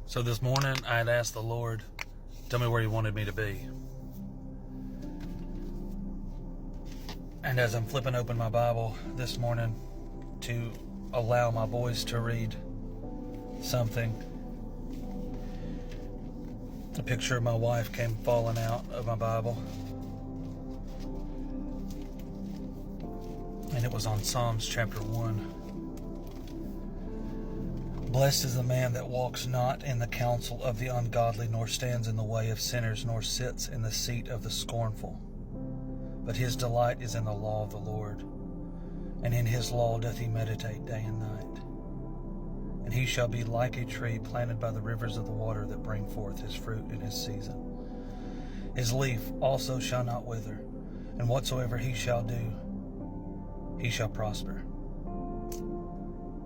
So this morning I had asked the Lord, tell me where He wanted me to be. And as I'm flipping open my Bible this morning to allow my boys to read something, a picture of my wife came falling out of my Bible. And it was on Psalms chapter 1. Blessed is the man that walks not in the counsel of the ungodly, nor stands in the way of sinners, nor sits in the seat of the scornful. But his delight is in the law of the Lord, and in his law doth he meditate day and night. And he shall be like a tree planted by the rivers of the water, that bring forth his fruit in his season. His leaf also shall not wither, and whatsoever he shall do, he shall prosper.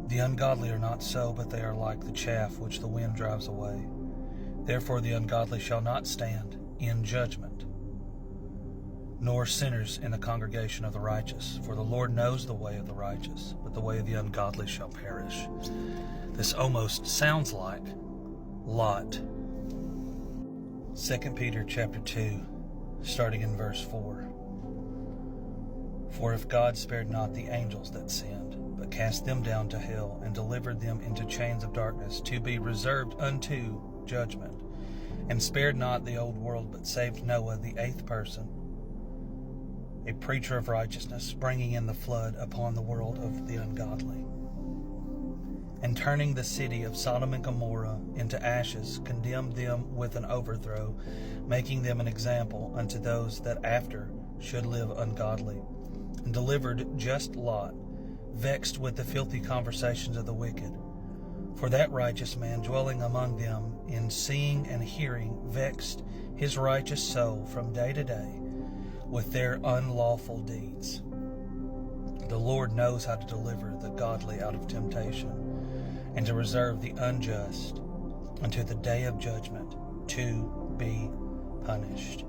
The ungodly are not so, but they are like the chaff which the wind drives away. Therefore the ungodly shall not stand in judgment, nor sinners in the congregation of the righteous. For the Lord knows the way of the righteous, but the way of the ungodly shall perish. This almost sounds like Lot. 2 Peter chapter 2, starting in verse 4. For if God spared not the angels that sinned, but cast them down to hell, and delivered them into chains of darkness, to be reserved unto judgment, and spared not the old world, but saved Noah, the eighth person, a preacher of righteousness, bringing in the flood upon the world of the ungodly, and turning the city of Sodom and Gomorrah into ashes, condemned them with an overthrow, making them an example unto those that after should live ungodly, and delivered just Lot, vexed with the filthy conversations of the wicked. For that righteous man dwelling among them, in seeing and hearing, vexed his righteous soul from day to day with their unlawful deeds. The Lord knows how to deliver the godly out of temptation, and to reserve the unjust unto the day of judgment, to be punished.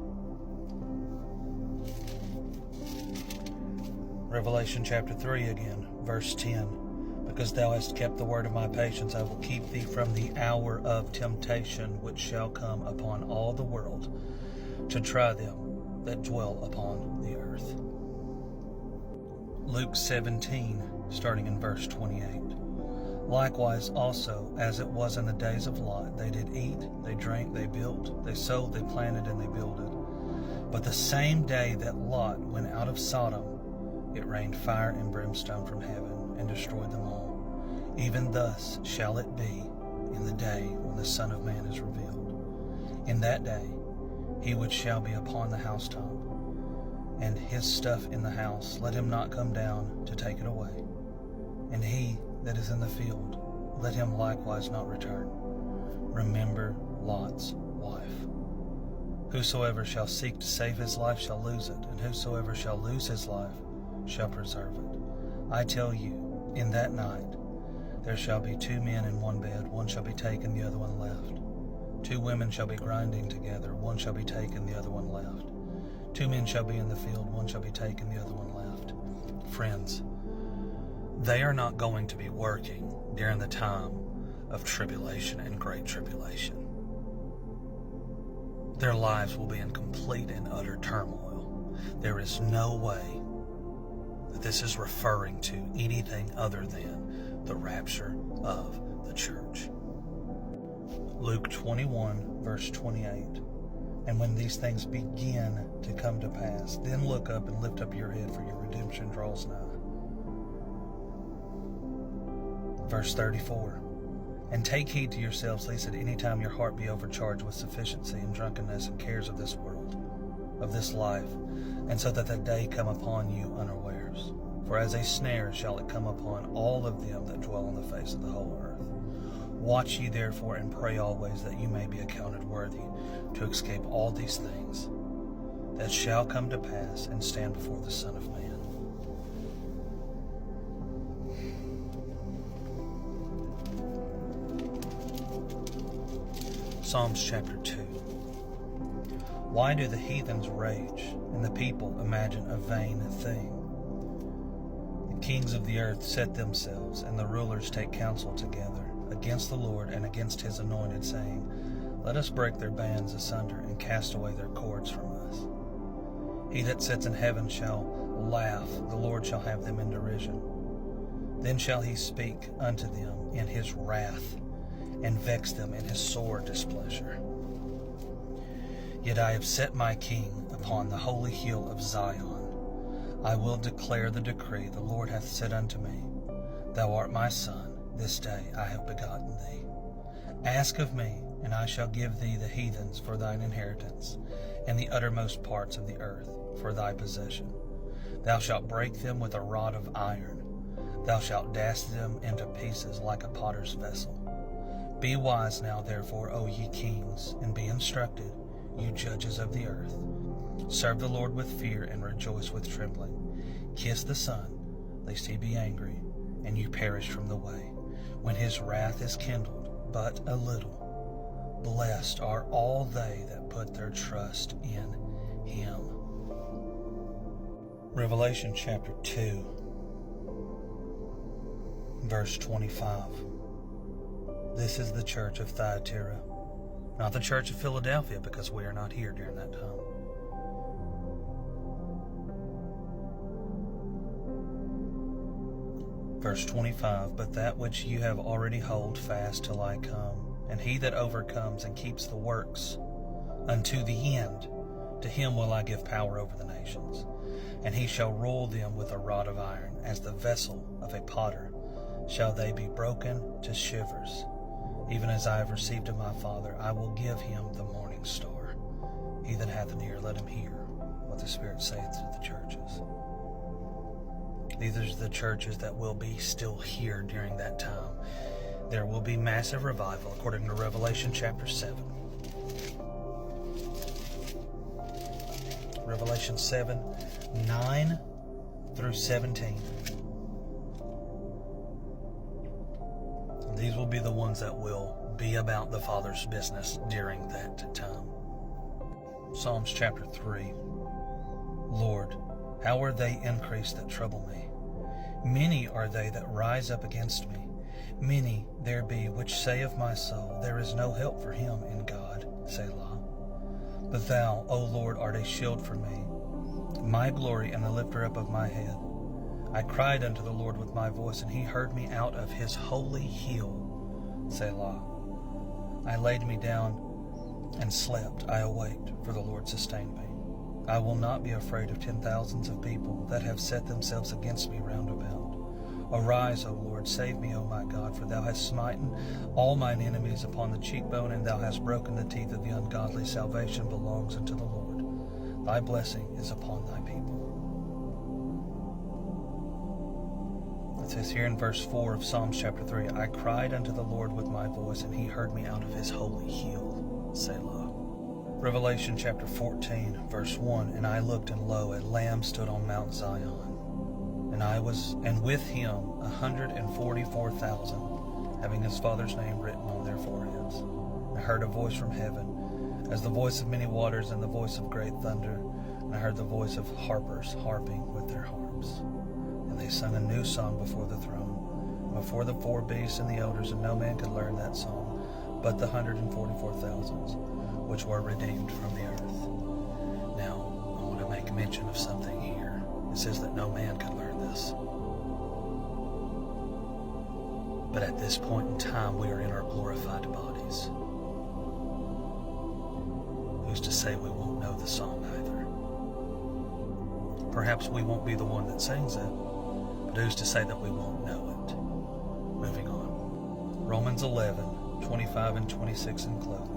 Revelation chapter 3 again, verse 10. Because thou hast kept the word of my patience, I will keep thee from the hour of temptation, which shall come upon all the world, to try them that dwell upon the earth. Luke 17, starting in verse 28. Likewise also, as it was in the days of Lot, they did eat, they drank, they built, they sowed, they planted, and they builded. But the same day that Lot went out of Sodom, it rained fire and brimstone from heaven, and destroyed them all. Even thus shall it be in the day when the Son of Man is revealed. In that day he which shall be upon the housetop, and his stuff in the house, let him not come down to take it away. And he that is in the field, let him likewise not return. Remember Lot's wife. Whosoever shall seek to save his life shall lose it, and whosoever shall lose his life shall preserve it. I tell you, in that night there shall be two men in one bed, one shall be taken, the other one left. Two women shall be grinding together, one shall be taken, the other one left. Two men shall be in the field, one shall be taken, the other one left. Friends, they are not going to be working during the time of tribulation and great tribulation. Their lives will be in complete and utter turmoil. There is no way that this is referring to anything other than the rapture of the church. Luke 21, verse 28. And when these things begin to come to pass, then look up and lift up your head, for your redemption draws nigh. Verse 34. And take heed to yourselves, lest at any time your heart be overcharged with sufficiency and drunkenness and cares of this world, of this life, and so that the day come upon you unawares. For as a snare shall it come upon all of them that dwell on the face of the whole earth. Watch ye therefore, and pray always, that you may be accounted worthy to escape all these things that shall come to pass, and stand before the Son of Man. Psalms chapter 2. Why do the heathens rage, and the people imagine a vain thing? The kings of the earth set themselves, and the rulers take counsel together, against the Lord and against his anointed, saying, Let us break their bands asunder and cast away their cords from us. He that sits in heaven shall laugh, the Lord shall have them in derision. Then shall he speak unto them in his wrath, and vex them in his sore displeasure. Yet I have set my king upon the holy hill of Zion. I will declare the decree. The Lord hath said unto me, Thou art my son, this day I have begotten thee. Ask of me, and I shall give thee the heathens for thine inheritance, and the uttermost parts of the earth for thy possession. Thou shalt break them with a rod of iron. Thou shalt dash them into pieces like a potter's vessel. Be wise now, therefore, O ye kings, and be instructed, you judges of the earth. Serve the Lord with fear and rejoice with trembling. Kiss the Son, lest he be angry, and you perish from the way, when his wrath is kindled but a little. Blessed are all they that put their trust in him. Revelation chapter 2, verse 25. This is the church of Thyatira, not the church of Philadelphia, because we are not here during that time. Verse 25, But that which you have already hold fast till I come, and he that overcomes and keeps the works unto the end, to him will I give power over the nations, and he shall rule them with a rod of iron, as the vessel of a potter shall they be broken to shivers. Even as I have received of my Father, I will give him the morning star. He that hath an ear, let him hear what the Spirit saith to the churches. These are the churches that will be still here during that time. There will be massive revival, according to Revelation chapter 7. Revelation 7, 9 through 17. And these will be the ones that will be about the Father's business during that time. Psalms chapter 3. Lord, how are they increased that trouble me? Many are they that rise up against me. Many there be which say of my soul, There is no help for him in God, Selah. But thou, O Lord, art a shield for me, my glory and the lifter up of my head. I cried unto the Lord with my voice, and he heard me out of his holy hill, Selah. I laid me down and slept. I awaked, for the Lord sustained me. I will not be afraid of 10,000s of people that have set themselves against me round about. Arise, O Lord, save me, O my God, for thou hast smitten all mine enemies upon the cheekbone, and thou hast broken the teeth of the ungodly. Salvation belongs unto the Lord. Thy blessing is upon thy people. It says here in verse 4 of Psalms chapter 3, I cried unto the Lord with my voice, and he heard me out of his holy hill, Selah. Revelation chapter 14, verse 1, And I looked, and lo, a Lamb stood on Mount Zion, and with him 144,000, having his Father's name written on their foreheads. And I heard a voice from heaven, as the voice of many waters, and the voice of great thunder. And I heard the voice of harpers harping with their harps. And they sung a new song before the throne, before the four beasts and the elders, and no man could learn that song, but the 144,000, which were redeemed from the earth. Now, I want to make mention of something here. It says that no man can learn this. But at this point in time, we are in our glorified bodies. Who's to say we won't know the song either? Perhaps we won't be the one that sings it, but who's to say that we won't know it? Moving on. Romans 11, 25 and 26 in closing.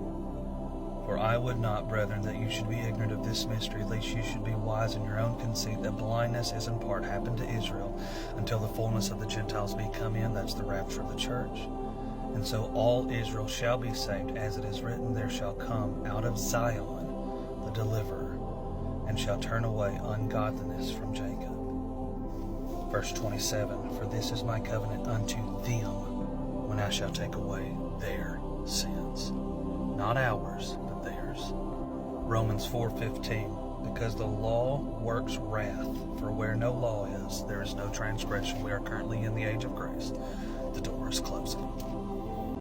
For I would not, brethren, that you should be ignorant of this mystery, lest you should be wise in your own conceit, that blindness is in part happened to Israel, until the fullness of the Gentiles be come in. That's the rapture of the church. And so all Israel shall be saved, as it is written, There shall come out of Zion the deliverer, and shall turn away ungodliness from Jacob. Verse 27, For this is my covenant unto them, when I shall take away their sins. Not ours, but theirs. Romans 4:15, Because the law works wrath, for where no law is, there is no transgression. We are currently in the age of grace. The door is closing.